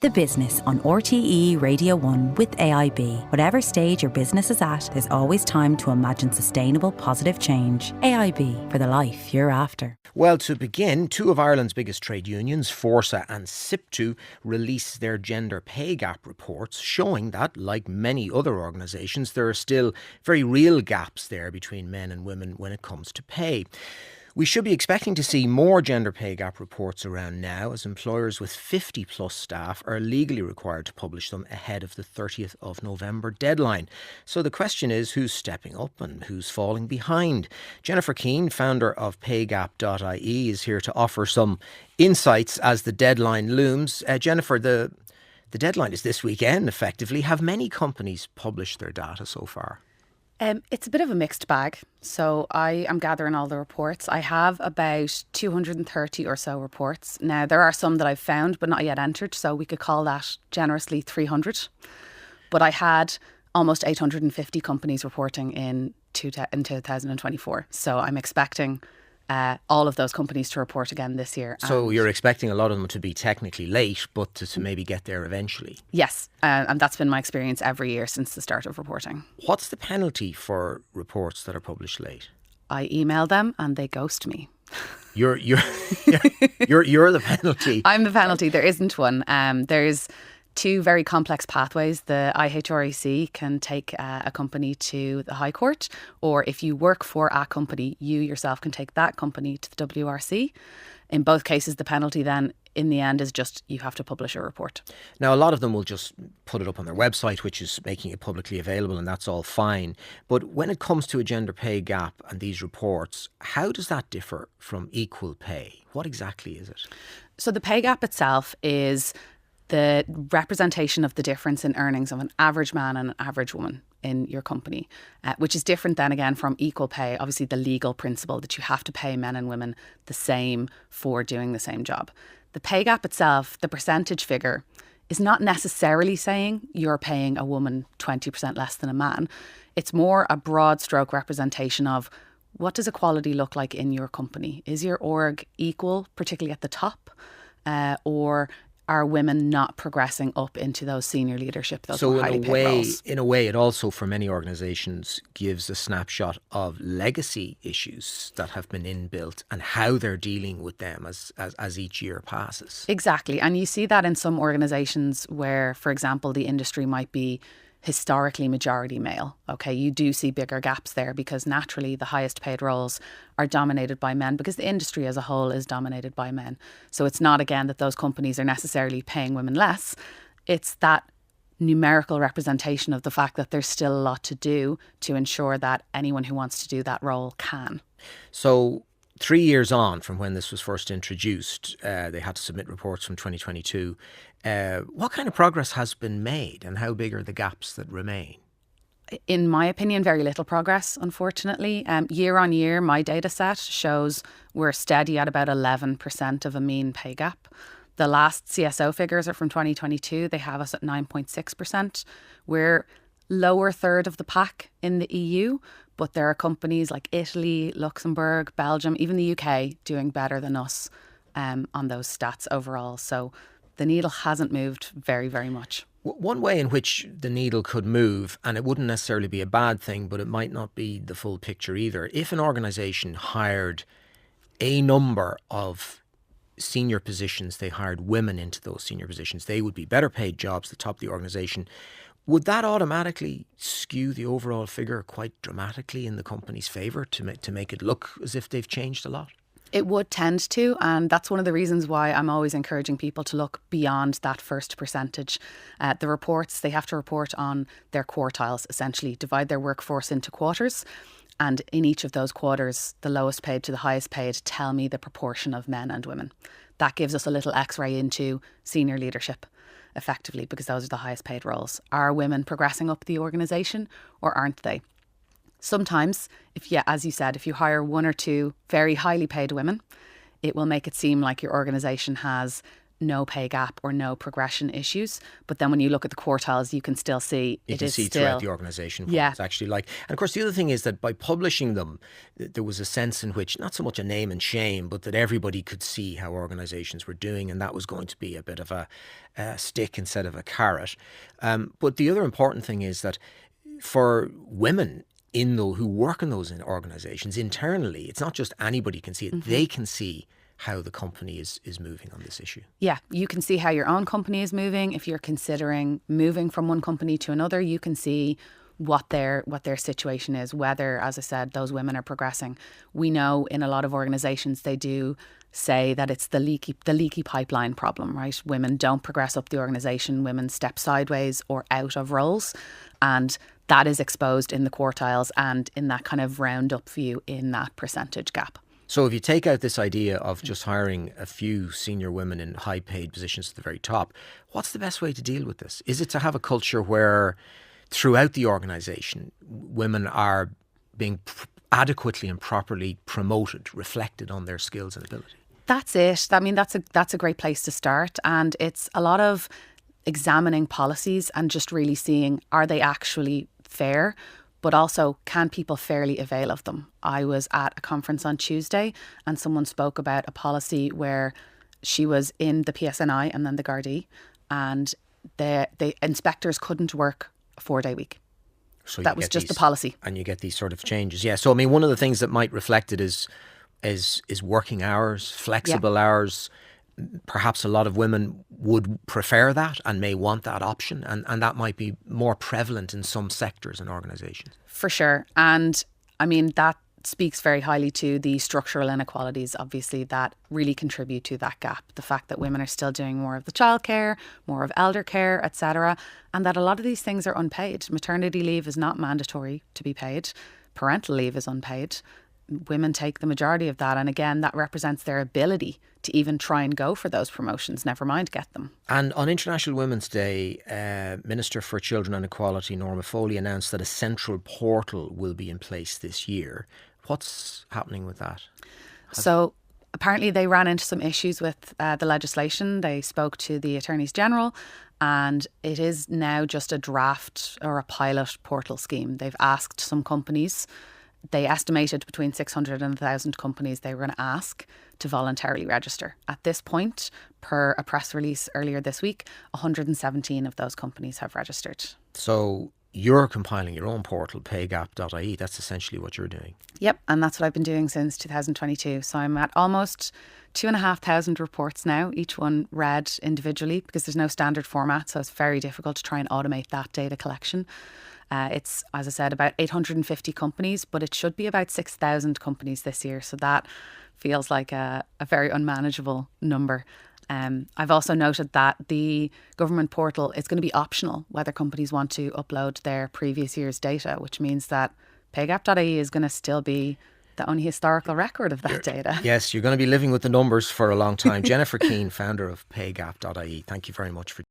The Business on RTE Radio 1 with AIB. Whatever stage your business is at, there's always time to imagine sustainable, positive change. AIB, for the life you're after. Well, to begin, two of Ireland's biggest trade unions, Forsa and SIPTU, released their gender pay gap reports, showing that, like many other organisations, there are still very real gaps there between men and women when it comes to pay. We should be expecting to see more gender pay gap reports around now, as employers with 50 plus staff are legally required to publish them ahead of the 30th of November deadline. So the question is, who's stepping up and who's falling behind? Jennifer Keane, founder of paygap.ie, is here to offer some insights as the deadline looms. Jennifer, the deadline is this weekend, effectively. Have many companies published their data so far? It's a bit of a mixed bag. So I am gathering all the reports. I have about 230 or so reports. Now, there are some that I've found but not yet entered, so we could call that generously 300. But I had almost 850 companies reporting in 2024. So I'm expecting all of those companies to report again this year. So you're expecting a lot of them to be technically late, but to maybe get there eventually? Yes, and that's been my experience every year since the start of reporting. What's the penalty for reports that are published late? I email them and they ghost me. You're the penalty. I'm the penalty. There isn't one. There's two very complex pathways. The IHREC can take a company to the High Court, or if you work for a company, you yourself can take that company to the WRC. In both cases, the penalty then in the end is just you have to publish a report. Now, a lot of them will just put it up on their website, which is making it publicly available, and that's all fine. But when it comes to a gender pay gap and these reports, how does that differ from equal pay? What exactly is it? So the pay gap itself is the representation of the difference in earnings of an average man and an average woman in your company, which is different then again from equal pay. Obviously, the legal principle that you have to pay men and women the same for doing the same job. The pay gap itself, the percentage figure, is not necessarily saying you're paying a woman 20% less than a man. It's more a broad stroke representation of what does equality look like in your company? Is your org equal, particularly at the top, or are women not progressing up into those senior leadership, those more highly paid roles? In a way, it also, for many organisations, gives a snapshot of legacy issues that have been inbuilt and how they're dealing with them as each year passes. Exactly. And you see that in some organisations where, for example, the industry might be historically majority male. Okay, you do see bigger gaps there because naturally the highest paid roles are dominated by men because the industry as a whole is dominated by men. So it's not again that those companies are necessarily paying women less. It's that numerical representation of the fact that there's still a lot to do to ensure that anyone who wants to do that role can. So 3 years on from when this was first introduced, they had to submit reports from 2022. What kind of progress has been made and how big are the gaps that remain? In my opinion, very little progress, unfortunately. Year on year, my data set shows we're steady at about 11% of a mean pay gap. The last CSO figures are from 2022. They have us at 9.6%. We're lower third of the pack in the EU, but there are companies like Italy, Luxembourg, Belgium, even the UK doing better than us on those stats overall. So the needle hasn't moved very, very much. One way in which the needle could move, and it wouldn't necessarily be a bad thing, but it might not be the full picture either. If an organisation hired a number of senior positions, they hired women into those senior positions, they would be better paid jobs at the top of the organisation. Would that automatically skew the overall figure quite dramatically in the company's favour to make it look as if they've changed a lot? It would tend to, and that's one of the reasons why I'm always encouraging people to look beyond that first percentage. The reports, they have to report on their quartiles, essentially divide their workforce into quarters. And in each of those quarters, the lowest paid to the highest paid tell me the proportion of men and women. That gives us a little x-ray into senior leadership, effectively, because those are the highest paid roles. Are women progressing up the organisation or aren't they? Sometimes, as you said, if you hire one or two very highly paid women, it will make it seem like your organisation has no pay gap or no progression issues. But then when you look at the quartiles, you can still see you it can is see still throughout the organisation what Yeah. it's actually like. And of course, the other thing is that by publishing them, there was a sense in which not so much a name and shame, but that everybody could see how organisations were doing, and that was going to be a bit of a stick instead of a carrot. But the other important thing is that for women who work in those organisations internally, it's not just anybody can see it; they can see how the company is moving on this issue. Yeah, you can see how your own company is moving. If you're considering moving from one company to another, you can see what their situation is, whether, as I said, those women are progressing. We know in a lot of organisations they do say that it's the leaky pipeline problem, right? Women don't progress up the organisation, women step sideways or out of roles, and that is exposed in the quartiles and in that kind of roundup view in that percentage gap. So if you take out this idea of just hiring a few senior women in high paid positions at the very top, what's the best way to deal with this? Is it to have a culture where throughout the organisation, women are being adequately and properly promoted, reflected on their skills and ability? That's it. I mean, that's a great place to start. And it's a lot of examining policies and just really seeing, are they actually fair? But also, can people fairly avail of them? I was at a conference on Tuesday and someone spoke about a policy where she was in the PSNI and then the Gardaí, and the inspectors couldn't work a 4-day week. So that was just the policy. And you get these sort of changes. Yeah. So, I mean, one of the things that might reflect it is working hours, flexible hours. Perhaps a lot of women would prefer that and may want that option, and that might be more prevalent in some sectors and organisations. For sure. And I mean, that speaks very highly to the structural inequalities, obviously, that really contribute to that gap. The fact that women are still doing more of the childcare, more of elder care, etc., and that a lot of these things are unpaid. Maternity leave is not mandatory to be paid. Parental leave is unpaid. Women take the majority of that, and again, that represents their ability to even try and go for those promotions, never mind get them. And on International Women's Day, Minister for Children and Equality Norma Foley announced that a central portal will be in place this year. What's happening with that? So apparently they ran into some issues with the legislation. They spoke to the Attorneys General, and it is now just a draft or a pilot portal scheme. They've asked some companies. They estimated between 600 and 1,000 companies they were going to ask to voluntarily register. At this point, per a press release earlier this week, 117 of those companies have registered. So you're compiling your own portal, paygap.ie. That's essentially what you're doing. Yep, and that's what I've been doing since 2022. So I'm at almost 2,500 reports now, each one read individually because there's no standard format. So it's very difficult to try and automate that data collection. It's, as I said, about 850 companies, but it should be about 6,000 companies this year. So that feels like a very unmanageable number. I've also noted that the government portal is going to be optional whether companies want to upload their previous year's data, which means that paygap.ie is going to still be the only historical record of that data. Yes, you're going to be living with the numbers for a long time. Jennifer Keane, founder of paygap.ie. Thank you very much for